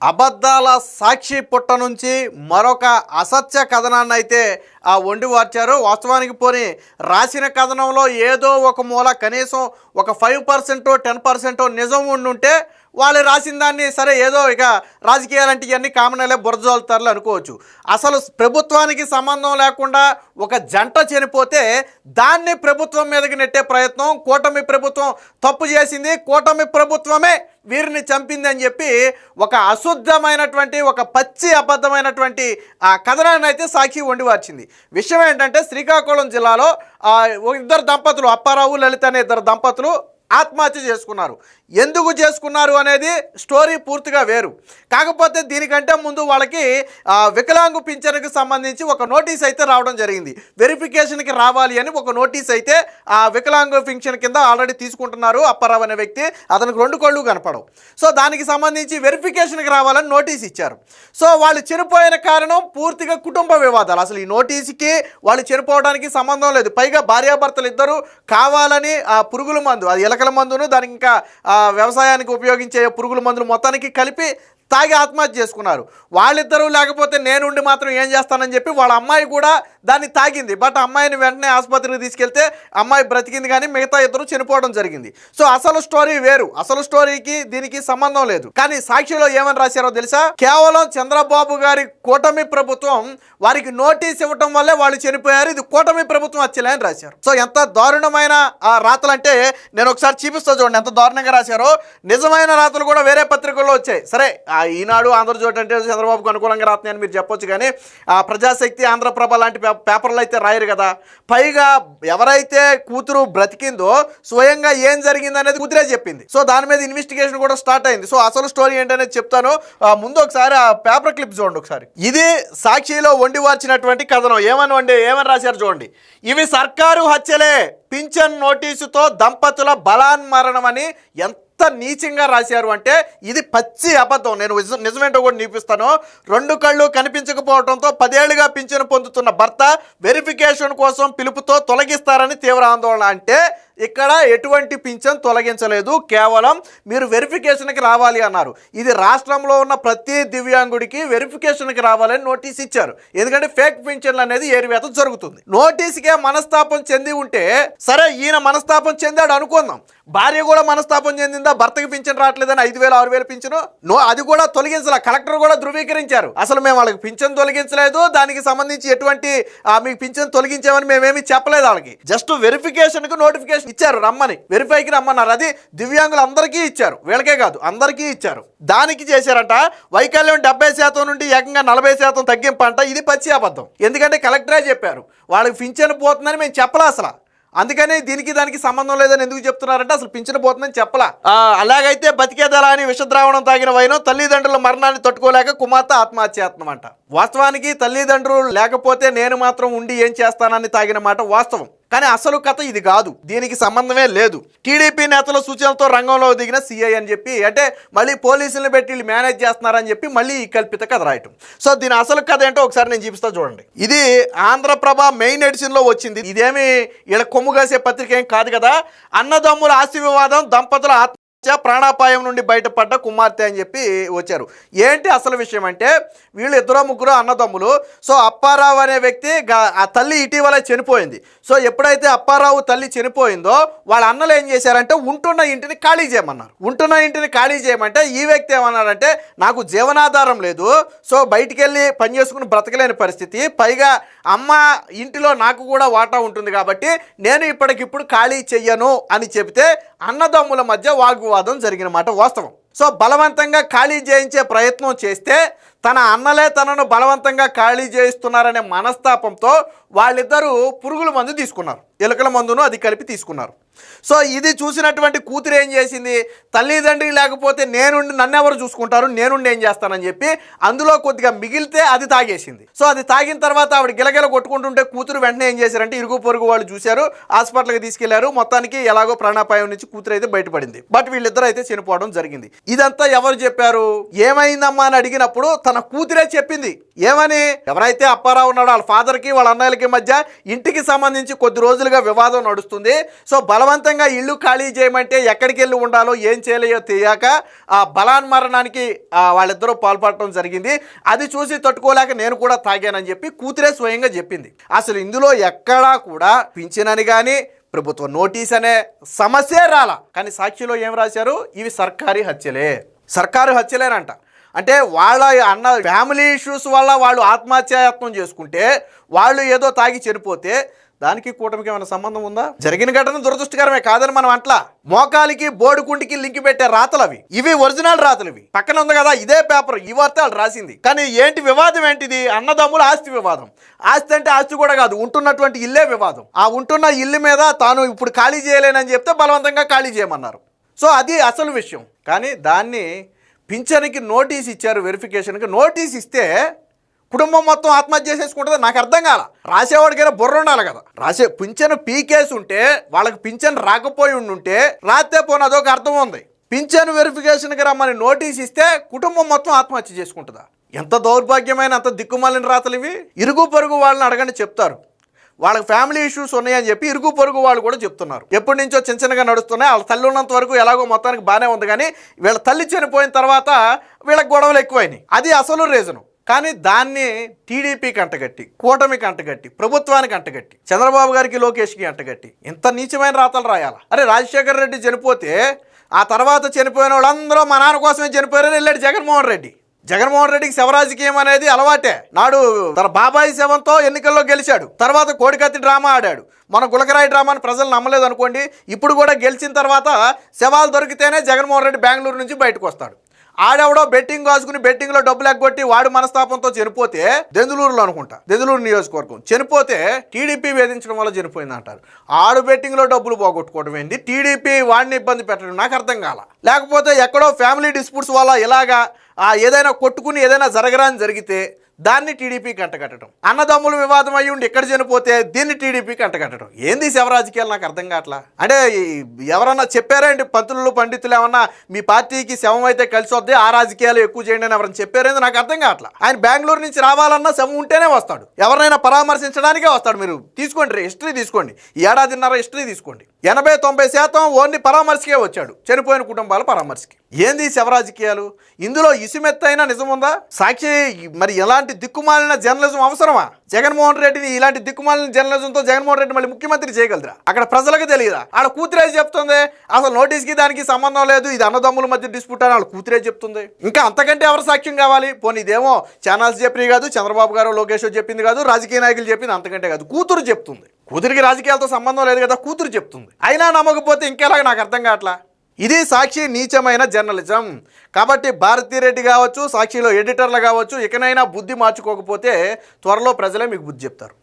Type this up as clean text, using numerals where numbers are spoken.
అబద్ధాల సాక్షి పుట్ట నుంచి మరొక అసత్య కథనాన్ని అయితే వండి వార్చారు. వాస్తవానికి పోని రాసిన కథనంలో ఏదో ఒక మూల కనీసం ఒక 5% 10% నిజం ఉండుంటే వాళ్ళు రాసిన దాన్ని సరే ఏదో ఇక రాజకీయాలంటే ఇవన్నీ కామనలే బురజోలుతారులు అనుకోవచ్చు. అసలు ప్రభుత్వానికి సంబంధం లేకుండా ఒక జంట చనిపోతే దాన్ని ప్రభుత్వం మీదకి నెట్టే ప్రయత్నం, కూటమి ప్రభుత్వం తప్పు చేసింది, కూటమి ప్రభుత్వమే వీరిని చంపింది అని చెప్పి ఒక అశుద్ధమైనటువంటి ఒక పచ్చి అబద్ధమైనటువంటి ఆ కథనాన్ని అయితే సాక్షి వండి వార్చింది. విషయం ఏంటంటే శ్రీకాకుళం జిల్లాలో ఇద్దరు దంపతులు, అప్పారావు లలిత అనే ఇద్దరు దంపతులు ఆత్మహత్య చేసుకున్నారు. ఎందుకు చేసుకున్నారు అనేది స్టోరీ పూర్తిగా వేరు. కాకపోతే దీనికంటే ముందు వాళ్ళకి వికలాంగు పింఛన్కి సంబంధించి ఒక నోటీస్ అయితే రావడం జరిగింది. వెరిఫికేషన్కి రావాలి అని ఒక నోటీస్ అయితే ఆ వికలాంగు పింఛన్ కింద ఆల్రెడీ తీసుకుంటున్నారు అప్పారావు అనే వ్యక్తి. అతనికి 2 కళ్ళు కనపడవు. సో దానికి సంబంధించి వెరిఫికేషన్కి రావాలని నోటీస్ ఇచ్చారు. సో వాళ్ళు చనిపోయిన కారణం పూర్తిగా కుటుంబ వివాదాలు. అసలు ఈ నోటీస్కి వాళ్ళు చనిపోవడానికి సంబంధం లేదు. పైగా భార్యాభర్తలు ఇద్దరు కావాలని ఆ పురుగుల మందు, అది ఎలకల మందును దానికి ఇంకా వ్యవసాయానికి ఉపయోగించే పురుగుల మందులు మొత్తానికి కలిపి తాగి ఆత్మహత్య చేసుకున్నారు. వాళ్ళిద్దరూ లేకపోతే నేనుండి మాత్రం ఏం చేస్తానని చెప్పి వాళ్ళ అమ్మాయి కూడా దాన్ని తాగింది. బట్ అమ్మాయిని వెంటనే ఆసుపత్రికి తీసుకెళ్తే అమ్మాయి బ్రతికింది, కానీ మిగతా ఇద్దరు చనిపోవడం జరిగింది. సో అసలు స్టోరీ వేరు. అసలు స్టోరీకి దీనికి సంబంధం లేదు. కానీ సాక్షిలో ఏమని రాశారో తెలుసా? కేవలం చంద్రబాబు గారి కూటమి ప్రభుత్వం వారికి నోటీస్ ఇవ్వటం వల్లే వాళ్ళు చనిపోయారు, ఇది కూటమి ప్రభుత్వం వచ్చేలే అని రాశారు. సో ఎంత దారుణమైన రాతలంటే నేను ఒకసారి చూపిస్తా చూడండి ఎంత దారుణంగా రాశారో. నిజమైన రాతలు కూడా వేరే పత్రికల్లో వచ్చాయి. సరే ఈనాడు, ఆంధ్రజ్యోతి అంటే చంద్రబాబుకు అనుకూలంగా రాస్తున్నాయని మీరు చెప్పొచ్చు, కానీ ప్రజాశక్తి, ఆంధ్రప్రభ లాంటి పేపర్లు అయితే రాయరు కదా. పైగా ఎవరైతే కూతురు బ్రతికిందో స్వయంగా ఏం జరిగింది అనేది కూతురే చెప్పింది. సో దాని మీద ఇన్వెస్టిగేషన్ కూడా స్టార్ట్ అయింది. సో అసలు స్టోరీ ఏంటనేది చెప్తాను. ముందు ఒకసారి ఆ పేపర్ క్లిప్ చూడండి ఒకసారి. ఇది సాక్షిలో వండి వార్చినటువంటి కథనం. ఏమని రాశారు చూడండి. ఇవి సర్కారు హత్యలే, పింఛన్ నోటీసుతో దంపతుల బలాన్మరణం అని ఎంత నీచంగా రాశారు అంటే ఇది పచ్చి అబద్ధం. నేను నిజమేంటో కూడా చూపిస్తాను. 2 కళ్ళు కనిపించకపోవడంతో 10 ఏళ్లుగా పింఛను పొందుతున్న భర్త వెరిఫికేషన్ కోసం పిలుపుతో తొలగిస్తారని తీవ్ర ఆందోళన. అంటే ఇక్కడ ఎటువంటి పింఛన్ తొలగించలేదు, కేవలం మీరు వెరిఫికేషన్కి రావాలి అన్నారు. ఇది రాష్ట్రంలో ఉన్న ప్రతి దివ్యాంగుడికి వెరిఫికేషన్కి రావాలని నోటీస్ ఇచ్చారు. ఎందుకంటే ఫేక్ పింఛన్లు అనేది ఏరివేత జరుగుతుంది. నోటీస్కే మనస్తాపం చెంది ఉంటే సరే, ఈయన మనస్తాపం చెందాడు అనుకుందాం. భార్య కూడా మనస్తాపం చెందిందా? భర్తకి పింఛన్ రావట్లేదని 5,000 6,000 పింఛను అది కూడా తొలగించాల. కలెక్టర్ కూడా ధృవీకరించారు. అసలు మేము వాళ్ళకి పింఛన్ తొలగించలేదు, దానికి సంబంధించి ఎటువంటి మీకు పింఛన్ తొలగించామని మేమేమి చెప్పలేదు. వాళ్ళకి జస్ట్ వెరిఫికేషన్కి నోటిఫికేషన్ ఇచ్చారు, రమ్మని, వెరిఫైకి రమ్మన్నారు. అది దివ్యాంగులు అందరికీ ఇచ్చారు, వీళ్ళకే కాదు అందరికీ ఇచ్చారు. దానికి చేశారంట వైకల్యం 70% నుండి ఏకంగా 40% తగ్గింపంట. ఇది పచ్చి అబద్ధం. ఎందుకంటే కలెక్టరే చెప్పారు వాళ్ళకి పింఛన్ పోతుందని మేము చెప్పలే అసలు. అందుకని దీనికి దానికి సంబంధం లేదని ఎందుకు చెప్తున్నారంటే అసలు పింఛను పోతుందని చెప్పలా. అలాగైతే బతికేదలా అని విషద్రావణం తాగిన వైనం తల్లిదండ్రుల మరణాన్ని తట్టుకోలేక కుమార్తె ఆత్మహత్యాత్నం అంట. వాస్తవానికి తల్లిదండ్రులు లేకపోతే నేను మాత్రం ఉండి ఏం చేస్తానని తాగిన మాట వాస్తవం. కానీ అసలు కథ ఇది కాదు, దీనికి సంబంధమే లేదు. టీడీపీ నేతల సూచనలతో రంగంలో దిగిన సీఐ అని చెప్పి, అంటే మళ్ళీ పోలీసులను పెట్టి వీళ్ళు మేనేజ్ చేస్తున్నారని చెప్పి మళ్ళీ ఈ కల్పిత కథ రాయటం. సో దీని అసలు కథ ఏంటో ఒకసారి నేను చూపిస్తా చూడండి. ఇది ఆంధ్రప్రభ మెయిన్ ఎడిషన్లో వచ్చింది. ఇదేమి ఇలా కొమ్ము కాసే పత్రిక ఏం కాదు కదా. అన్నదమ్ముల ఆస్తి వివాదం, దంపతుల ప్రాణాపాయం నుండి బయటపడ్డ కుమార్తె అని చెప్పి వచ్చారు. ఏంటి అసలు విషయం అంటే వీళ్ళు 2 అన్నదమ్ములు. సో అప్పారావు అనే వ్యక్తి ఆ తల్లి ఇటీవల చనిపోయింది. సో ఎప్పుడైతే అప్పారావు తల్లి చనిపోయిందో వాళ్ళ అన్నలు ఏం చేశారంటే ఉంటున్న ఇంటిని ఖాళీ చేయమన్నారు. ఉంటున్న ఇంటిని ఖాళీ చేయమంటే ఈ వ్యక్తి ఏమన్నాడంటే నాకు జీవనాధారం లేదు, సో బయటికి వెళ్ళి పని చేసుకుని బ్రతకలేని పరిస్థితి, పైగా అమ్మ ఇంటిలో నాకు కూడా వాటా ఉంటుంది కాబట్టి నేను ఇప్పటికిప్పుడు ఖాళీ చెయ్యను అని చెబితే అన్నదమ్ముల మధ్య వాగ్వివాదం జరిగిన మాట వాస్తవం. సో బలవంతంగా ఖాళీ చేయించే ప్రయత్నం చేస్తే తన అన్నలే తనను బలవంతంగా ఖాళీ చేయిస్తున్నారనే మనస్తాపంతో వాళ్ళిద్దరూ పురుగుల మందు తీసుకున్నారు, ఎలుకల మందును అది కలిపి తీసుకున్నారు. సో ఇది చూసినటువంటి కూతురు ఏం చేసింది, తల్లిదండ్రి లేకపోతే నన్నెవరు చూసుకుంటారు, నేనుండి ఏం చేస్తానని చెప్పి అందులో కొద్దిగా మిగిలితే అది తాగేసింది. సో అది తాగిన తర్వాత ఆవిడ గిలగిల కొట్టుకుంటుంటే కూతురు వెంటనే ఏం చేశారంటే ఇరుగు పొరుగు వాళ్ళు చూశారు, హాస్పిటల్కి తీసుకెళ్లారు. మొత్తానికి ఎలాగో ప్రాణాపాయం నుంచి కూతురు అయితే బయటపడింది. బట్ వీళ్ళిద్దరు అయితే చనిపోవడం జరిగింది. ఇదంతా ఎవరు చెప్పారు, ఏమైందమ్మా అని అడిగినప్పుడు తన కూతురే చెప్పింది. ఏమని, ఎవరైతే అప్పారావు ఉన్నాడో వాళ్ళ ఫాదర్కి వాళ్ళ అన్నయ్యలకి మధ్య ఇంటికి సంబంధించి కొద్ది రోజులుగా వివాదం నడుస్తుంది. సో బలవంతంగా ఇల్లు ఖాళీ చేయమంటే ఎక్కడికి వెళ్ళి ఉండాలో ఏం చేయలేయో తెలియక ఆ బలాన్మరణానికి వాళ్ళిద్దరూ పాల్పడటం జరిగింది. అది చూసి తట్టుకోలేక నేను కూడా తాగానని చెప్పి కూతురే స్వయంగా చెప్పింది. అసలు ఇందులో ఎక్కడా కూడా పింఛనని కానీ ప్రభుత్వ నోటీస్ అనే సమస్యే రాలా. కానీ సాక్షిలో ఏం రాశారు? ఇవి సర్కారు హత్యలేనంట. అంటే వాళ్ళ అన్న ఫ్యామిలీ ఇష్యూస్ వల్ల వాళ్ళు ఆత్మహత్యాయత్నం చేసుకుంటే, వాళ్ళు ఏదో తాగి చనిపోతే దానికి కూటమికి ఏమైనా సంబంధం ఉందా? జరిగిన ఘటన దురదృష్టకరమే కాదని మనం అట్లా మోకాలికి బోడికుంటికి లింక్ పెట్టే రాతలు ఇవి ఒరిజినల్ రాతలు. ఇవి పక్కన ఉంది కదా ఇదే పేపర్, ఈ వార్త రాసింది. కానీ ఏంటి వివాదం ఏంటిది? అన్నదమ్ముల ఆస్తి వివాదం. ఆస్తి అంటే ఆస్తి కూడా కాదు, ఉంటున్నటువంటి ఇల్లే వివాదం. ఆ ఉంటున్న ఇల్లు మీద తాను ఇప్పుడు ఖాళీ చేయలేనని చెప్తే బలవంతంగా ఖాళీ చేయమన్నారు. సో అది అసలు విషయం. కానీ దాన్ని పింఛన్కి నోటీస్ ఇచ్చారు, వెరిఫికేషన్కి నోటీస్ ఇస్తే కుటుంబం మొత్తం ఆత్మహత్య చేసేసుకుంటుందో నాకు అర్థం కాల. రాసేవాడికైనా బుర్ర ఉండాలి కదా. పింఛను పీకేసి ఉంటే వాళ్ళకి పింఛన్ రాకపోయి ఉంటే రాస్తే పోనీ అదొక అర్థం ఉంది. పింఛను వెరిఫికేషన్కి రమ్మని నోటీస్ ఇస్తే కుటుంబం మొత్తం ఆత్మహత్య చేసుకుంటుందా? ఎంత దౌర్భాగ్యమైన, అంత దిక్కుమాలిన రాతలు ఇవి. ఇరుగు పొరుగు వాళ్ళని అడగండి చెప్తారు. వాళ్ళకి ఫ్యామిలీ ఇష్యూస్ ఉన్నాయని చెప్పి ఇరుగు పొరుగు వాళ్ళు కూడా చెప్తున్నారు. ఎప్పటి నుంచో చిన్నగా నడుస్తున్నాయి. వాళ్ళ తల్లి ఉన్నంత వరకు ఎలాగో మొత్తానికి బాగానే ఉంది. కానీ వీళ్ళ తల్లి చనిపోయిన తర్వాత వీళ్ళకి గొడవలు ఎక్కువైనాయి. అది అసలు రీజను. కానీ దాన్ని టీడీపీకి అంటగట్టి, కూటమికి అంటగట్టి, ప్రభుత్వానికి అంటగట్టి, చంద్రబాబు గారికి లోకేష్కి అంటగట్టి ఇంత నీచమైన రాతలు రాయాలా? అరే రాజశేఖర రెడ్డి చనిపోతే ఆ తర్వాత చనిపోయిన వాళ్ళందరూ మా నాన్న కోసమే చనిపోయారని వెళ్ళాడు జగన్మోహన్ రెడ్డి. జగన్మోహన్ రెడ్డికి శవరాజకీయం అనేది అలవాటే. నాడు తన బాబాయి శవంతో ఎన్నికల్లో గెలిచాడు. తర్వాత కోడికత్తి డ్రామా ఆడాడు. మన గులకరాయి డ్రామాని ప్రజలు నమ్మలేదు అనుకోండి. ఇప్పుడు కూడా గెలిచిన తర్వాత శవాలు దొరికితేనే జగన్మోహన్ రెడ్డి బెంగళూరు నుంచి బయటకు వస్తాడు. ఆడెవడో బెట్టింగ్ కాసుకుని బెట్టింగ్లో డబ్బులు ఎగ్గొట్టి వాడు మనస్తాపంతో చనిపోతే, దెందులూరులో అనుకుంటా, దెందులూరు నియోజకవర్గం, చనిపోతే టీడీపీ వేధించడం వల్ల చనిపోయింది అంటారు. ఆడు బెట్టింగ్లో డబ్బులు పోగొట్టుకోవడం ఏంటి, టీడీపీ వాడిని ఇబ్బంది పెట్టడం నాకు అర్థం కాల. లేకపోతే ఎక్కడో ఫ్యామిలీ డిస్ప్యూట్స్ వల్ల ఇలాగా ఏదైనా కొట్టుకుని ఏదైనా జరగరాని జరిగితే దాన్ని టీడీపీకి అంటగట్టడం, అన్నదమ్ముల వివాదం అయ్యి ఉండి ఎక్కడ చనిపోతే దీన్ని టీడీపీకి అంటగట్టడం. ఏంది శవరాజకీయాలు నాకు అర్థం కావట్లా. అంటే ఎవరన్నా చెప్పారేంటి, పంతులు పండితులు ఏమన్నా మీ పార్టీకి శవం అయితే కలిసి వద్దే ఆ రాజకీయాలు ఎక్కువ చేయండి అని ఎవరైనా చెప్పారేంది నాకు అర్థం కావట్లా. ఆయన బెంగళూరు నుంచి రావాలన్నా శవం ఉంటేనే వస్తాడు, ఎవరినైనా పరామర్శించడానికే వస్తాడు. మీరు తీసుకోండి, హిస్టరీ తీసుకోండి, ఈ ఏడాదిన్నర హిస్టరీ తీసుకోండి. 80-90% ఓన్లీ పరామర్శకే వచ్చాడు, చనిపోయిన కుటుంబాల పరామర్శకి. ఏంది శవరాజకీయాలు? ఇందులో ఇసుమెత్తైనా నిజం ఉందా? సాక్షి మరి ఎలాంటి దిక్కుమాలిన జర్నలిజం అవసరమా? జగన్మోహన్ రెడ్డిని ఇలాంటి దిక్కుమాలిన జర్నలిజంతో జగన్మోహన్ రెడ్డి మళ్ళీ ముఖ్యమంత్రి చేయగలరా? అక్కడ ప్రజలకు తెలియదా? ఆడ కూతురే చెప్తుంది అసలు నోటీస్కి దానికి సంబంధం లేదు, ఇది అన్నదమ్ముల మధ్య డిస్ప్యూట్ అని వాళ్ళ కూతురే చెప్తుంది. ఇంకా అంతకంటే ఎవరు సాక్ష్యం కావాలి? పోనీ ఇదేమో ఛానల్స్ చెప్పినవి కాదు, చంద్రబాబు గారు లోకేష్ చెప్పింది కాదు, రాజకీయ నాయకులు చెప్పింది అంతకంటే కాదు, కూతురు చెప్తుంది. కూతురికి రాజకీయాలతో సంబంధం లేదు కదా, కూతురు చెప్తుంది. అయినా నమ్మకపోతే ఇంకేలాగా నాకు అర్థం కావట్లా. ఇది సాక్షి నీచమైన జర్నలిజం. కాబట్టి భారతీరెడ్డి కావచ్చు, సాక్షిలో ఎడిటర్లు కావచ్చు, ఇకనైనా బుద్ధి మార్చుకోకపోతే త్వరలో ప్రజలే మీకు బుద్ధి చెప్తారు.